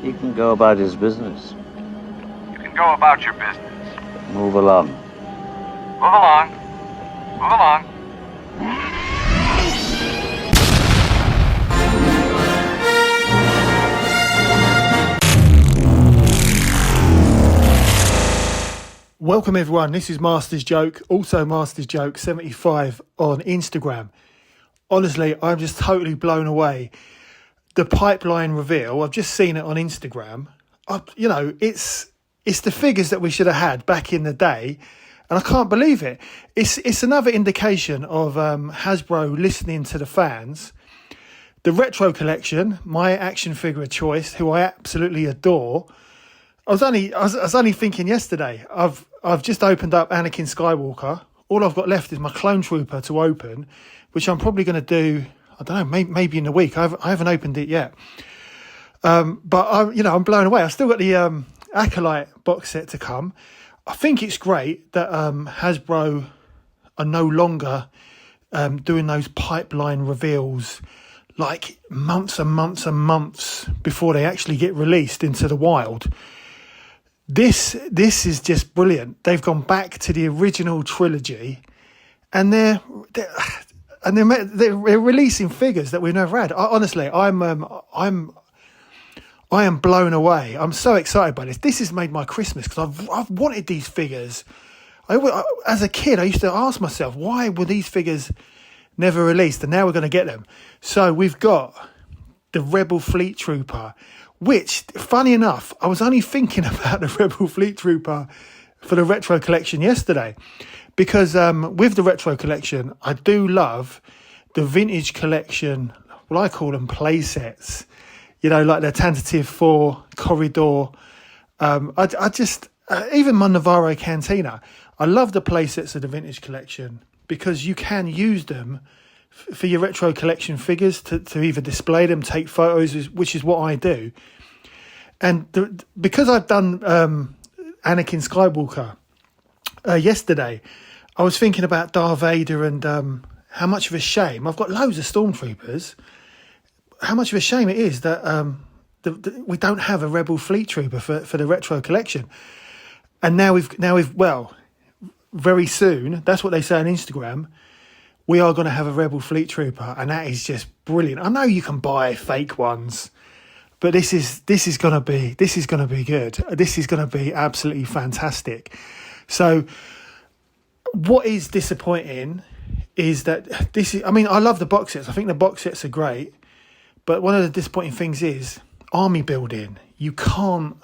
He can go about his business. You can go about your business. Move along. Move along. Move along. Welcome everyone, this is Master's Joke, also Master's Joke 75 on Instagram. Honestly, I'm just totally blown away. The pipeline reveal, I've just seen it on Instagram. It's the figures that we should have had back in the day, and I can't believe it. It's another indication of Hasbro listening to the fans. The retro collection, my action figure of choice, who I absolutely adore. I was only thinking yesterday. I've just opened up Anakin Skywalker. All I've got left is my Clone Trooper to open, which I'm probably going to do. I don't know, maybe in a week. I haven't opened it yet. But I'm blown away. I've still got the Acolyte box set to come. I think it's great that Hasbro are no longer doing those pipeline reveals like months and months and months before they actually get released into the wild. This is just brilliant. They've gone back to the original trilogy, and they're releasing figures that we've never had. Honestly, I am blown away. I'm so excited by this. This has made my Christmas because I've wanted these figures. As a kid, I used to ask myself, why were these figures never released? And now we're going to get them. So we've got the Rebel Fleet Trooper, which, funny enough, I was only thinking about the Rebel Fleet Trooper for the retro collection yesterday, because with the retro collection, I do love the vintage collection. Well, I call them play sets. Like the Tentative 4 Corridor. I just even my Navarro Cantina. I love the play sets of the vintage collection because you can use them for your retro collection figures to either display them, take photos, which is what I do. And because I've done Anakin Skywalker yesterday, I was thinking about Darth Vader and how much of a shame. I've got loads of Stormtroopers. How much of a shame it is that we don't have a Rebel Fleet Trooper for the retro collection. And now we've very soon, that's what they say on Instagram, we are going to have a Rebel Fleet Trooper, and that is just brilliant. I know you can buy fake ones, but this is going to be good. This is going to be absolutely fantastic. So, what is disappointing is that I love the box sets. I think the box sets are great, but one of the disappointing things is army building. You can't,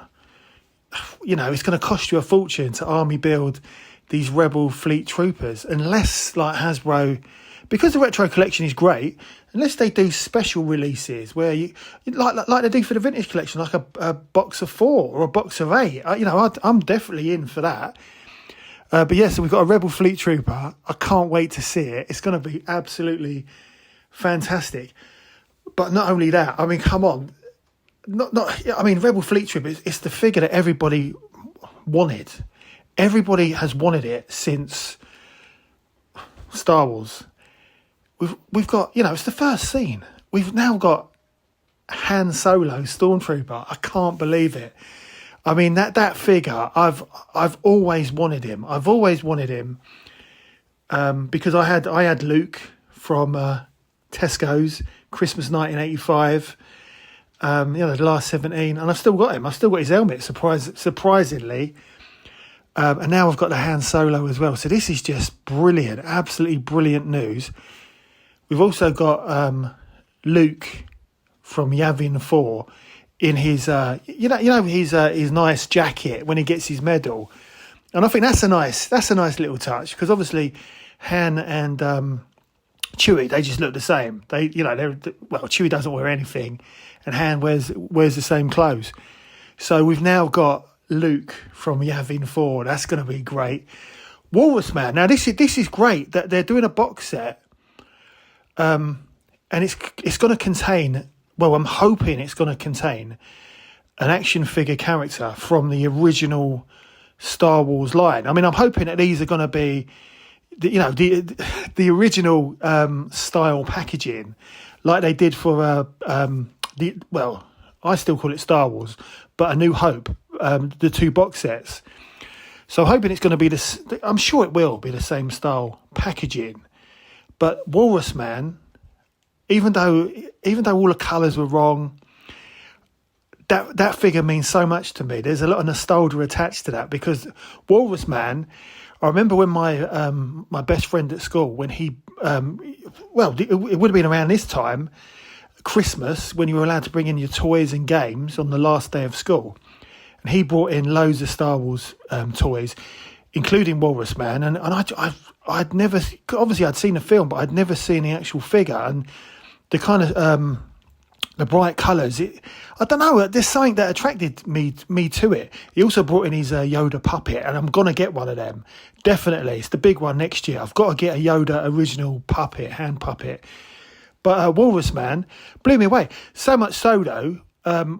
it's going to cost you a fortune to army build these Rebel Fleet Troopers, unless like Hasbro, because the retro collection is great, unless they do special releases where you like they do for the vintage collection, like a box of 4 or a box of 8. I'm definitely in for that. But yeah, so we've got a Rebel Fleet Trooper. I can't wait to see it. It's going to be absolutely fantastic. But not only that, come on, Rebel Fleet Trooper. It's the figure that everybody wanted. Everybody has wanted it since Star Wars. We've got, it's the first scene. We've now got Han Solo, Stormtrooper. I can't believe it. That figure, I've always wanted him. I've always wanted him because I had Luke from Tesco's Christmas 1985. The last 17, and I've still got him. I've still got his helmet. Surprisingly. And now I've got the Han Solo as well. So this is just brilliant, absolutely brilliant news. We've also got Luke from Yavin 4 in his, his nice jacket when he gets his medal, and I think that's a nice little touch because obviously Han and Chewie, they just look the same. Chewie doesn't wear anything, and Han wears the same clothes. So we've now got Luke from Yavin 4. That's going to be great. Walrus Man. Now this is great that they're doing a box set, and it's going to contain. Well, I'm hoping it's going to contain an action figure character from the original Star Wars line. I'm hoping that these are going to be, the original style packaging, like they did for I still call it Star Wars, but A New Hope, the 2 box sets. So I'm hoping it's going to be this. I'm sure it will be the same style packaging. But Walrus Man, even though all the colours were wrong, that figure means so much to me. There's a lot of nostalgia attached to that, because Walrus Man, I remember when my best friend at school, when he, it would have been around this time, Christmas, when you were allowed to bring in your toys and games on the last day of school. And he brought in loads of Star Wars toys, including Walrus Man. And I'd never, obviously I'd seen the film, but I'd never seen the actual figure. And the kind of, the bright colours, I don't know, there's something that attracted me to it. He also brought in his Yoda puppet, and I'm going to get one of them. Definitely. It's the big one next year. I've got to get a Yoda original puppet, hand puppet. But Walrus Man blew me away. So much so, though,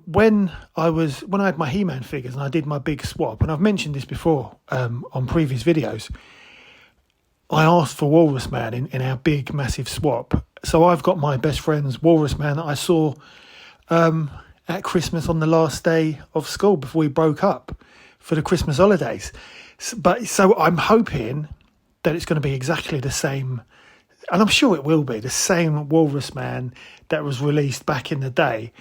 when I had my He-Man figures and I did my big swap, and I've mentioned this before on previous videos, I asked for Walrus Man in our big, massive swap. So I've got my best friend's Walrus Man that I saw at Christmas on the last day of school before we broke up for the Christmas holidays. So I'm hoping that it's going to be exactly the same, and I'm sure it will be, the same Walrus Man that was released back in the day.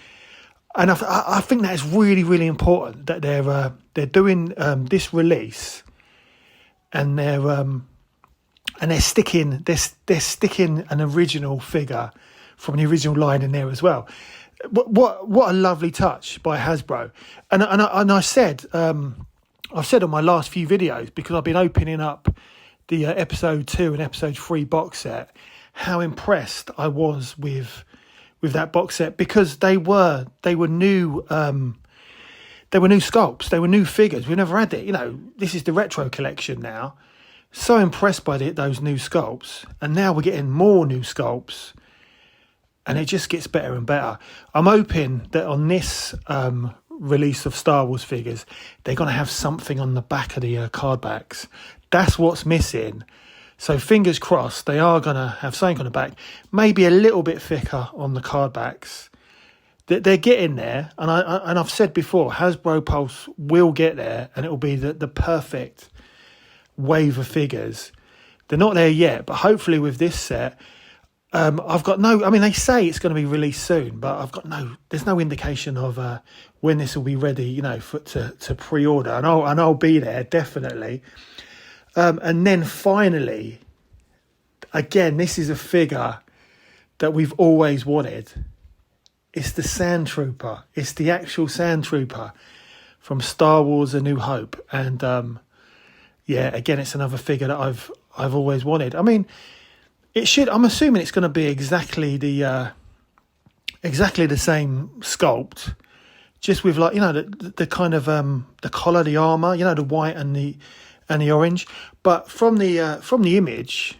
And I think that is really, really important that they're doing this release, and they're sticking an original figure from the original line in there as well. What a lovely touch by Hasbro. And I said, I've said on my last few videos, because I've been opening up the episode 2 and episode 3 box set, how impressed I was with that box set, because they were new. They were new sculpts. They were new figures. We've never had it. You know, this is the retro collection now. So impressed by those new sculpts, and now we're getting more new sculpts, and it just gets better and better. I'm hoping that on this release of Star Wars figures, they're going to have something on the back of the card backs. That's what's missing. So fingers crossed, they are going to have something on the back, maybe a little bit thicker on the card backs. They're getting there, and I've said before, Hasbro Pulse will get there, and it will be the perfect wave of figures. They're not there yet, but hopefully with this set, I've got they say it's going to be released soon, but there's no indication of when this will be ready, to pre-order, and I'll be there definitely. And then finally, again, this is a figure that we've always wanted. It's the Sandtrooper. It's the actual Sandtrooper from Star Wars: A New Hope, and again, it's another figure that I've always wanted. I mean, it should. I'm assuming it's going to be exactly the same sculpt, just with the kind of the collar, the armor, the white and the orange. But from the image,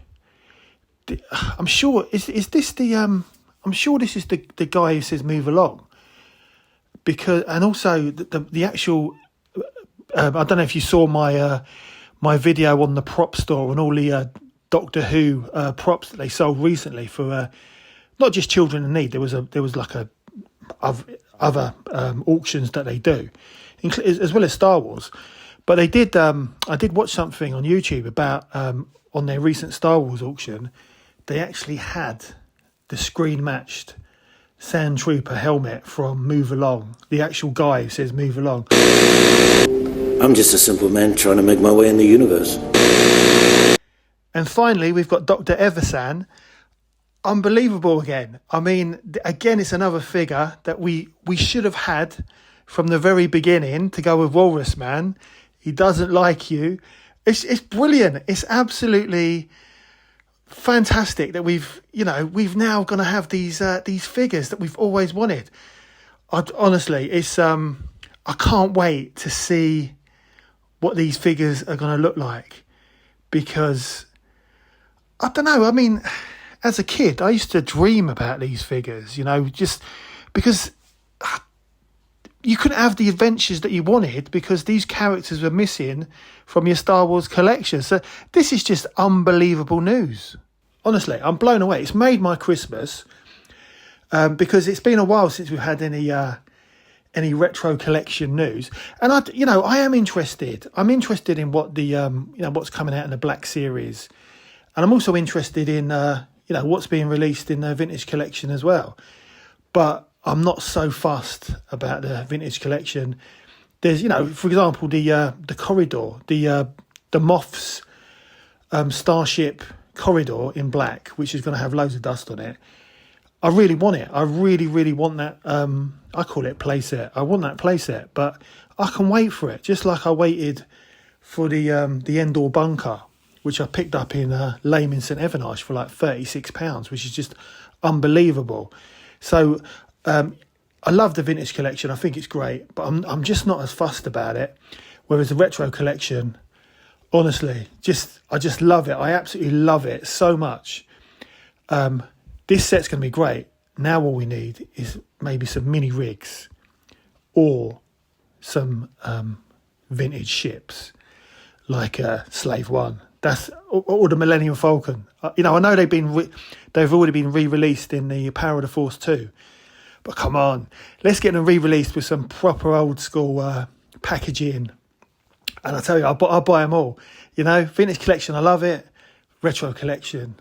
I'm sure this is the guy who says "move along," because, and also the actual. I don't know if you saw my video on the prop store and all the Doctor Who props that they sold recently for not just children in need. There was like other auctions that they do, as well as Star Wars. But they did. I did watch something on YouTube about on their recent Star Wars auction. They actually had the screen matched Sandtrooper helmet from Move Along. The actual guy who says "Move Along." I'm just a simple man trying to make my way in the universe. And finally, we've got Dr. Evazan. Unbelievable again. I mean, again, it's another figure that we should have had from the very beginning to go with Walrus Man. He doesn't like you. It's brilliant. It's absolutely fantastic that we've now going to have these figures that we've always wanted. Honestly, it's I can't wait to see what these figures are going to look like, because I don't know. I mean, as a kid, I used to dream about these figures, just because you couldn't have the adventures that you wanted because these characters were missing from your Star Wars collection. So this is just unbelievable news. Honestly, I'm blown away. It's made my Christmas because it's been a while since we've had any any retro collection news. And I am interested. I'm interested in what the what's coming out in the Black Series, and I'm also interested in what's being released in the Vintage Collection as well. But I'm not so fussed about the Vintage Collection. There's for example, the corridor, the Moff's Starship corridor in black, which is going to have loads of dust on it. I really want it. I really, really want that. I call it playset. I want that playset, but I can wait for it. Just like I waited for the Endor bunker, which I picked up in Lame St Evanash for like £36, which is just unbelievable. So I love the Vintage Collection. I think it's great, but I'm just not as fussed about it. Whereas the Retro Collection, honestly, I just love it. I absolutely love it so much. This set's going to be great. Now all we need is maybe some mini rigs or some vintage ships like Slave One. Or the Millennium Falcon. I know they've already been re-released in the Power of the Force 2. But come on, let's get them re-released with some proper old school packaging. And I tell you, I'll buy them all. Vintage Collection, I love it. Retro Collection,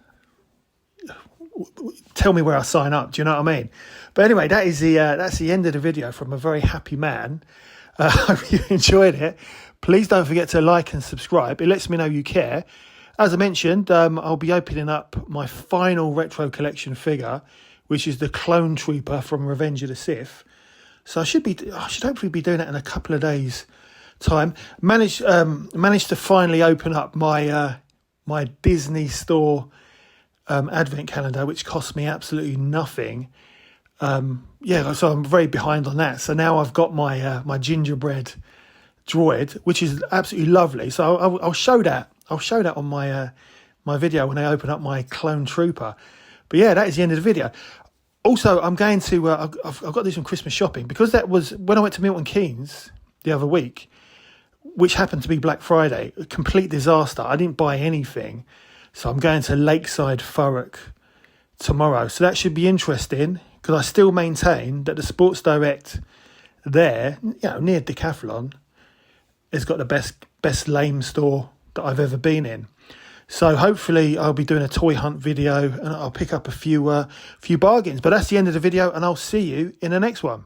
tell me where I sign up. Do you know what I mean? But anyway, that's the end of the video from a very happy man. I hope you enjoyed it. Please don't forget to like and subscribe. It lets me know you care. As I mentioned, I'll be opening up my final Retro Collection figure, which is the Clone Trooper from Revenge of the Sith. So I should hopefully be doing that in a couple of days' time. Managed to finally open up my Disney Store advent calendar, which cost me absolutely nothing. So I'm very behind on that. So now I've got my gingerbread droid, which is absolutely lovely. So I'll show that. I'll show that on my video when I open up my Clone Trooper. But yeah, that is the end of the video. Also, I'm going to I've got to do some Christmas shopping, because that was when I went to Milton Keynes the other week, which happened to be Black Friday. A complete disaster. I didn't buy anything. So I'm going to Lakeside Thurrock tomorrow. So that should be interesting, because I still maintain that the Sports Direct there, near Decathlon, has got the best lame store that I've ever been in. So hopefully I'll be doing a toy hunt video and I'll pick up a few bargains. But that's the end of the video, and I'll see you in the next one.